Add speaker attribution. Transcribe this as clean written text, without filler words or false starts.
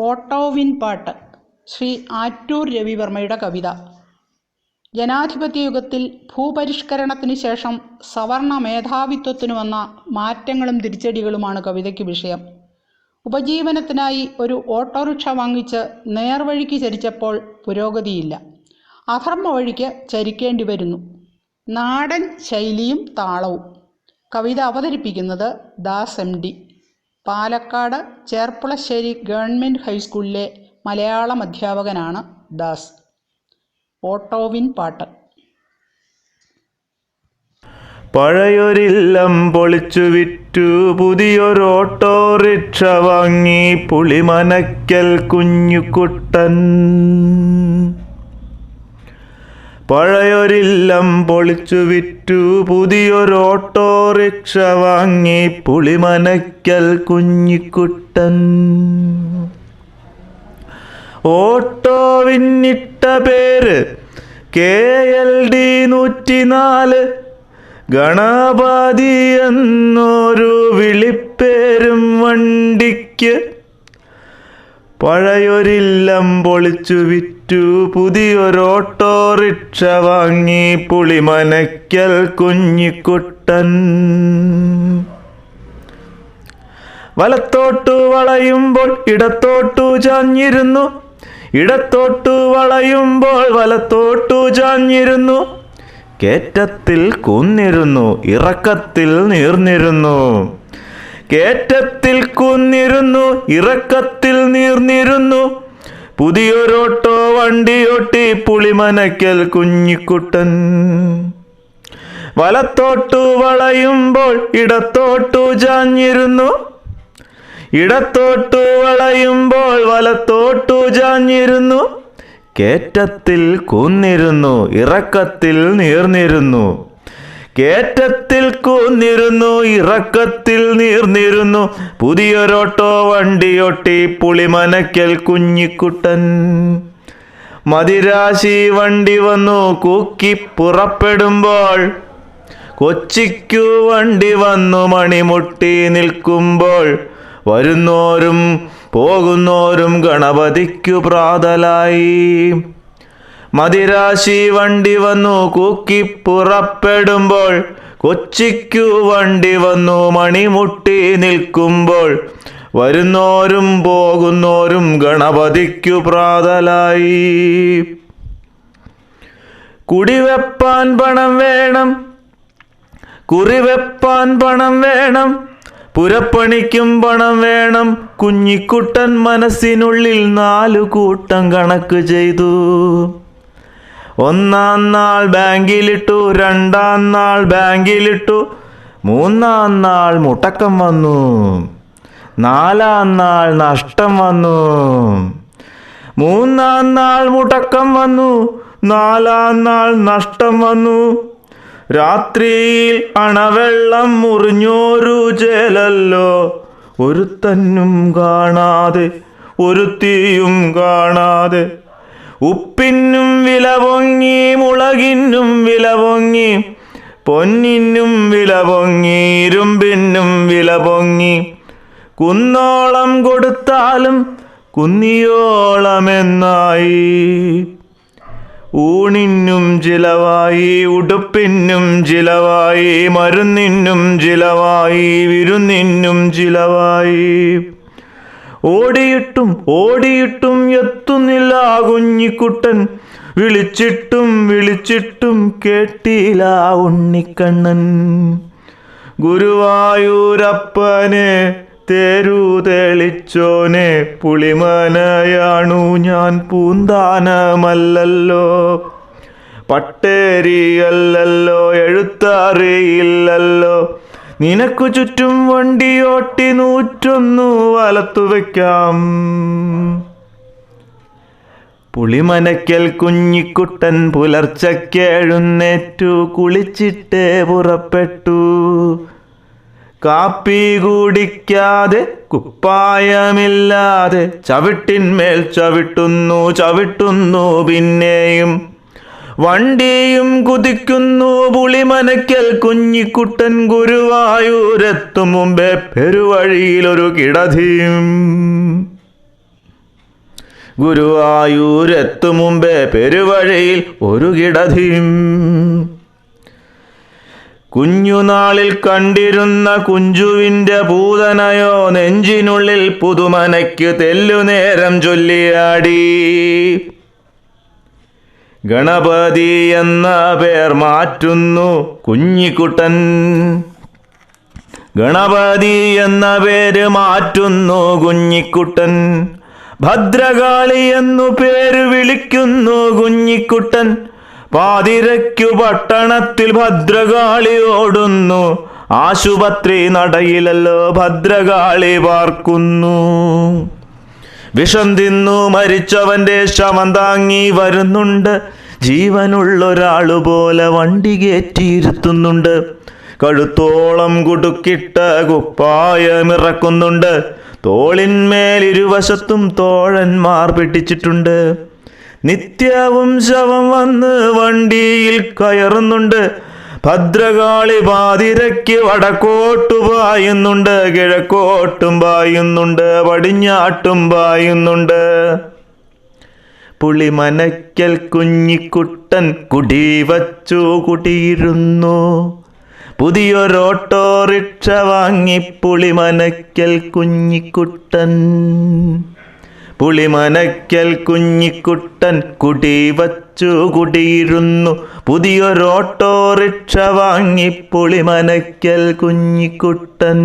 Speaker 1: ഓട്ടോവിൻ പാട്ട് ശ്രീ ആറ്റൂർ രവിവർമ്മയുടെ കവിത. ജനാധിപത്യയുഗത്തിൽ ഭൂപരിഷ്കരണത്തിന് ശേഷം സവർണ മേധാവിത്വത്തിനു വന്ന മാറ്റങ്ങളും തിരിച്ചടികളുമാണ് കവിതയ്ക്ക് വിഷയം. ഉപജീവനത്തിനായി ഒരു ഓട്ടോറിക്ഷ വാങ്ങിച്ച് നേർവഴിക്ക് ചരിച്ചപ്പോൾ പുരോഗതിയില്ല. അധർമ്മ വഴിക്ക് ചരിക്കേണ്ടി വരുന്നു. നാടൻ ശൈലിയും താളവും. കവിത അവതരിപ്പിക്കുന്നത് ദാസ് MD. പാലക്കാട് ചേർപ്പുളശ്ശേരി ഗവൺമെൻറ് ഹൈസ്കൂളിലെ മലയാളം അധ്യാപകനാണ് ദാസ്. ഓട്ടോവിൻ പാട്ട്.
Speaker 2: പഴയൊരില്ലം പൊളിച്ചു വിറ്റു പുതിയൊരു ഓട്ടോറിക്ഷ വാങ്ങി പുളിമനക്കൽ കുഞ്ഞുകുട്ടൻ. പഴയൊരില്ലം പൊളിച്ചു വിറ്റു പുതിയൊരു ഓട്ടോറിക്ഷ വാങ്ങി പുളിമനക്കൽ കുഞ്ഞിക്കുട്ടൻ. ഓട്ടോവിന്നിട്ട പേര് KLD 104. ഗണപതി എന്നൊരു വിളിപ്പേരും വണ്ടിക്ക്. പഴയൊരില്ലം പൊളിച്ചു വിറ്റു പുതിയൊരു ഓട്ടോറിക്ഷ വാങ്ങി പുളിമനക്കൽ കുഞ്ഞിക്കുട്ടൻ. വലത്തോട്ടു വളയുമ്പോൾ ഇടത്തോട്ടു ചാഞ്ഞിരുന്നു, ഇടത്തോട്ടു വളയുമ്പോൾ വലത്തോട്ടു ചാഞ്ഞിരുന്നു. കേറ്റത്തിൽ കുന്നിരുന്നു, ഇറക്കത്തിൽ നീർന്നിരുന്നു. കേറ്റത്തിൽ കുന്നിരുന്നു, ഇറക്കത്തിൽ നീർന്നിരുന്നു. പുതിയൊരോട്ടോ വണ്ടിയോട്ടി പുളിമനക്കൽ കുഞ്ഞിക്കുട്ടൻ. വലത്തോട്ടു വളയുമ്പോൾ ഇടത്തോട്ടു ചാഞ്ഞിരുന്നു, ഇടത്തോട്ടു വളയുമ്പോൾ വലത്തോട്ടു ചാഞ്ഞിരുന്നു. കേറ്റത്തിൽ കുന്നിരുന്നു, ഇറക്കത്തിൽ നീർന്നിരുന്നു. കേറ്റത്തിൽ കൂന്നിരുന്നു, ഇറക്കത്തിൽ നീർന്നിരുന്നു. പുതിയൊരോട്ടോ വണ്ടിയൊട്ടി പുളിമനക്കൽ കുഞ്ഞിക്കുട്ടൻ. മദിരാശി വണ്ടി വന്നു കൂക്കി പുറപ്പെടുമ്പോൾ, കൊച്ചിക്കു വണ്ടി വന്നു മണിമുട്ടി നിൽക്കുമ്പോൾ. വരുന്നോരും പോകുന്നോരും ഗണപതിക്കു പ്രാതലായി. മദിരാശി വണ്ടി വന്നു കൂക്കി പുറപ്പെടുമ്പോൾ, കൊച്ചിക്കു വണ്ടി വന്നു മണിമുട്ടി നിൽക്കുമ്പോൾ. വരുന്നോരും പോകുന്നോരും ഗണപതിക്കു പ്രാതലായി. കുടിവെപ്പാൻ പണം വേണം, കുറിവെപ്പാൻ പണം വേണം, പുരപ്പണിക്കും പണം വേണം. കുഞ്ഞിക്കുട്ടൻ മനസ്സിനുള്ളിൽ 4 കൂട്ടം കണക്ക് ചെയ്തു. ഒന്നാം നാൾ ബാങ്കിലിട്ടു, രണ്ടാം നാൾ ബാങ്കിലിട്ടു, മൂന്നാം നാൾ മുടക്കം വന്നു, നാലാം നാൾ നഷ്ടം വന്നു. മൂന്നാം നാൾ മുടക്കം വന്നു, നാലാം നാൾ നഷ്ടം വന്നു. രാത്രിയിൽ അണവെള്ളം മുറിഞ്ഞോരു ചേലല്ലോ, ഒരുത്തന്നും കാണാതെ ഒരുത്തിയും കാണാതെ. ഉപ്പിനും വില പൊങ്ങി, മുളകിനും വില പൊങ്ങി, പൊന്നിനും വില പൊങ്ങി, ഇരുമ്പിനും വില പൊങ്ങി. കുന്നോളം കൊടുത്താലും കുന്നിയോളമെന്നായി. ഊണിനും ചിലവായി, ഉടുപ്പിനും ചിലവായി, മരുന്നിനും ചിലവായി, വിരുന്നിനും ചിലവായി. ഓടിയിട്ടും ഓടിയിട്ടും എത്തുന്നില്ല കുഞ്ഞിക്കുട്ടൻ. വിളിച്ചിട്ടും വിളിച്ചിട്ടും കേട്ടില്ല ഉണ്ണിക്കണ്ണൻ. ഗുരുവായൂരപ്പനെ തേരു തെളിച്ചോനെ, പുളിമനയാണു ഞാൻ പൂന്താനമല്ലല്ലോ. പട്ടേരിയല്ലല്ലോ, എഴുത്തറിയില്ലല്ലോ. നിനക്കു ചുറ്റും വണ്ടിയോട്ടി 101 വലത്തു വയ്ക്കാം. പുളിമനക്കൽ കുഞ്ഞിക്കുട്ടൻ പുലർച്ചയ്ക്കെഴുന്നേറ്റു, കുളിച്ചിട്ടേ പുറപ്പെട്ടു. കാപ്പി കുടിക്കാതെ കുപ്പായമില്ലാതെ ചവിട്ടിന്മേൽ ചവിട്ടുന്നു, ചവിട്ടുന്നു പിന്നെയും. വണ്ടിയും കുതിക്കുന്നു പുളിമനക്കൽ കുഞ്ഞിക്കുട്ടൻ. ഗുരുവായൂരെത്തും മുമ്പേ പെരുവഴിയിലൊരു കിടധിയും. ഗുരുവായൂരെത്തും മുമ്പേ പെരുവഴിയിൽ ഒരു കിടതിയും. കുഞ്ഞുനാളിൽ കണ്ടിരുന്ന കുഞ്ചുവിൻ്റെ പൂതനയോ നെഞ്ചിനുള്ളിൽ പുതുമനയ്ക്ക് തെല്ലുനേരം ചൊല്ലിയാടി. ഗണപതി എന്ന പേർ മാറ്റുന്നു കുഞ്ഞിക്കുട്ടൻ. ഗണപതി എന്ന പേര് മാറ്റുന്നു കുഞ്ഞിക്കുട്ടൻ. ഭദ്രകാളി എന്നു പേര് വിളിക്കുന്നു കുഞ്ഞിക്കുട്ടൻ. പാതിരയ്ക്കു പട്ടണത്തിൽ ഭദ്രകാളി ഓടുന്നു. ആശുപത്രി നടയിലല്ലോ ഭദ്രകാളി പാർക്കുന്നു. വിഷം തിന്നു മരിച്ചവന്റെ ശവം താങ്ങി വരുന്നുണ്ട്. ജീവനുള്ളൊരാളുപോലെ വണ്ടി കയറ്റിയിരുത്തുന്നുണ്ട്. കഴുത്തോളം കുടുക്കിട്ട കുപ്പായമിറക്കുന്നുണ്ട്. തോളിന്മേലിരുവശത്തും തോഴന്മാർ പിടിച്ചിട്ടുണ്ട്. നിത്യവും ശവം വന്ന് വണ്ടിയിൽ കയറുന്നുണ്ട്. ഭദ്രകാളി പാതിരയ്ക്ക് വടക്കോട്ടു പായുന്നുണ്ട്. കിഴക്കോട്ടും പായുന്നുണ്ട്. പടിഞ്ഞാട്ടും പായുന്നുണ്ട്. പുളിമനയ്ക്കൽ കുഞ്ഞിക്കുട്ടൻ കുടിവച്ചു കുടിയിരുന്നു. പുതിയൊരോട്ടോറിക്ഷ വാങ്ങി പുളിമനയ്ക്കൽ കുഞ്ഞിക്കുട്ടൻ. പുളിമനയ്ക്കൽ കുഞ്ഞിക്കുട്ടൻ കുടിവച്ചു കുടിയിരുന്നു. പുതിയൊരോട്ടോറിക്ഷ വാങ്ങി പുളിമനയ്ക്കൽ കുഞ്ഞിക്കുട്ടൻ.